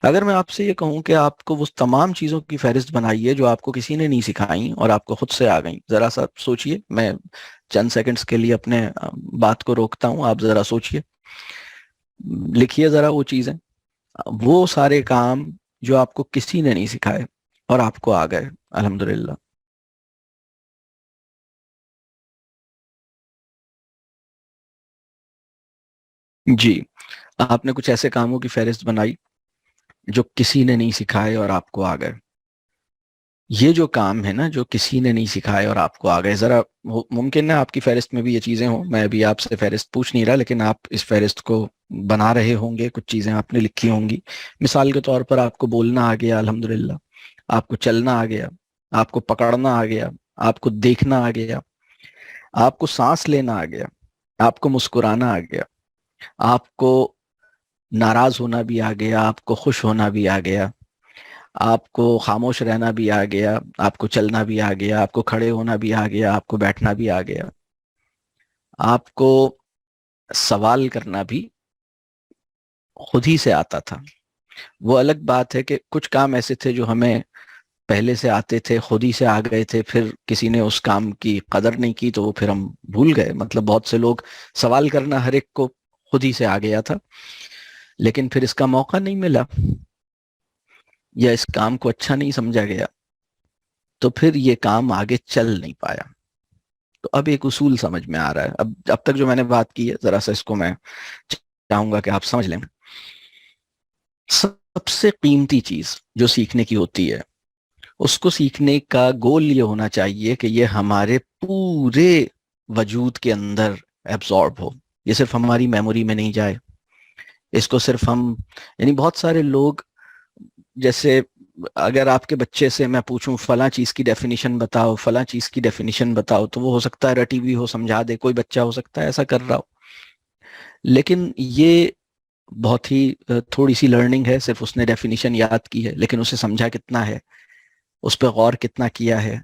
اگر میں آپ سے یہ کہوں کہ آپ کو وہ تمام چیزوں کی فہرست بنائیے جو آپ کو کسی نے نہیں سکھائیں اور آپ کو خود سے آ گئیں، ذرا سا سوچئے. میں چند سیکنڈز کے لیے اپنے بات کو روکتا ہوں، آپ ذرا سوچئے، لکھیے ذرا وہ چیزیں، وہ سارے کام جو آپ کو کسی نے نہیں سکھائے اور آپ کو آ گئے الحمدللہ. جی، آپ نے کچھ ایسے کاموں کی فہرست بنائی جو کسی نے نہیں سکھائے اور آپ کو آ گئے. یہ جو کام ہے نا جو کسی نے نہیں سکھائے اور آپ کو آ گئے، ذرا ممکن ہے آپ کی فہرست میں بھی یہ چیزیں ہوں، میں ابھی آپ سے فہرست پوچھ نہیں رہا، لیکن آپ اس فہرست کو بنا رہے ہوں گے، کچھ چیزیں آپ نے لکھی ہوں گی. مثال کے طور پر آپ کو بولنا آ گیا الحمدللہ، آپ کو چلنا آ گیا، آپ کو پکڑنا آ گیا، آپ کو دیکھنا آ گیا، آپ کو سانس لینا آ گیا، آپ کو مسکرانا آ گیا، آپ کو ناراض ہونا بھی آ گیا، آپ کو خوش ہونا بھی آ گیا، آپ کو خاموش رہنا بھی آ گیا، آپ کو چلنا بھی آ گیا، آپ کو کھڑے ہونا بھی آ گیا، آپ کو بیٹھنا بھی آ گیا، آپ کو سوال کرنا بھی خود ہی سے آتا تھا. وہ الگ بات ہے کہ کچھ کام ایسے تھے جو ہمیں پہلے سے آتے تھے، خود ہی سے آ گئے تھے، پھر کسی نے اس کام کی قدر نہیں کی تو وہ پھر ہم بھول گئے. مطلب بہت سے لوگ سوال کرنا ہر ایک کو خود ہی سے آ گیا تھا، لیکن پھر اس کا موقع نہیں ملا یا اس کام کو اچھا نہیں سمجھا گیا تو پھر یہ کام آگے چل نہیں پایا. تو اب ایک اصول سمجھ میں آ رہا ہے. اب تک جو میں نے بات کی ہے ذرا سا اس کو میں چاہوں گا کہ آپ سمجھ لیں. سب سے قیمتی چیز جو سیکھنے کی ہوتی ہے، اس کو سیکھنے کا گول یہ ہونا چاہیے کہ یہ ہمارے پورے وجود کے اندر ایبزارب ہو، یہ صرف ہماری میموری میں نہیں جائے. اس کو صرف ہم، یعنی بہت سارے لوگ، جیسے اگر آپ کے بچے سے میں پوچھوں فلاں چیز کی ڈیفینیشن بتاؤ، فلاں چیز کی ڈیفینیشن بتاؤ، تو وہ ہو سکتا ہے رٹی ہوئی ہو، سمجھا دے. کوئی بچہ ہو سکتا ہے ایسا کر رہا ہو، لیکن یہ بہت ہی تھوڑی سی لرننگ ہے. صرف اس نے ڈیفینیشن یاد کی ہے، لیکن اسے سمجھا کتنا ہے، اس پہ غور کتنا کیا ہے.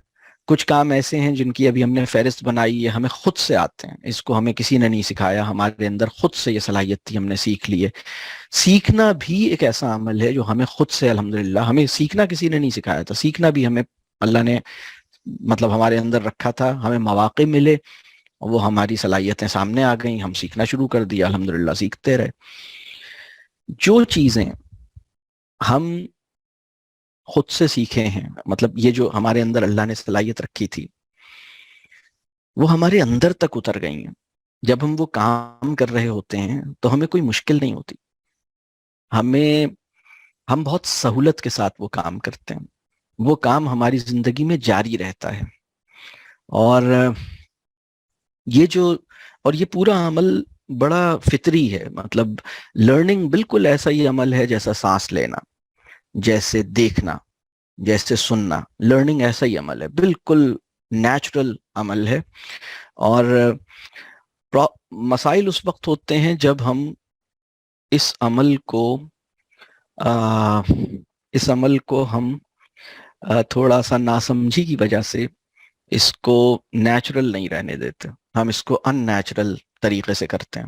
کچھ کام ایسے ہیں جن کی ابھی ہم نے فہرست بنائی ہے، ہمیں خود سے آتے ہیں، اس کو ہمیں کسی نے نہیں سکھایا، ہمارے اندر خود سے یہ صلاحیت تھی، ہم نے سیکھ لی ہے. سیکھنا بھی ایک ایسا عمل ہے جو ہمیں خود سے الحمدللہ، ہمیں سیکھنا کسی نے نہیں سکھایا تھا، سیکھنا بھی ہمیں اللہ نے مطلب ہمارے اندر رکھا تھا. ہمیں مواقع ملے، وہ ہماری صلاحیتیں سامنے آ گئیں، ہم سیکھنا شروع کر دیا، الحمدللہ سیکھتے رہے. جو چیزیں ہم خود سے سیکھے ہیں، مطلب یہ جو ہمارے اندر اللہ نے صلاحیت رکھی تھی، وہ ہمارے اندر تک اتر گئی ہیں. جب ہم وہ کام کر رہے ہوتے ہیں تو ہمیں کوئی مشکل نہیں ہوتی، ہم بہت سہولت کے ساتھ وہ کام کرتے ہیں، وہ کام ہماری زندگی میں جاری رہتا ہے. اور یہ جو اور یہ پورا عمل بڑا فطری ہے. مطلب لرننگ بالکل ایسا ہی عمل ہے جیسا سانس لینا، جیسے دیکھنا، جیسے سننا. لرننگ ایسا ہی عمل ہے، بالکل نیچرل عمل ہے. اور مسائل اس وقت ہوتے ہیں جب ہم اس عمل کو ہم تھوڑا سا ناسمجھی کی وجہ سے اس کو نیچرل نہیں رہنے دیتے، ہم اس کو ان نیچرل طریقے سے کرتے ہیں.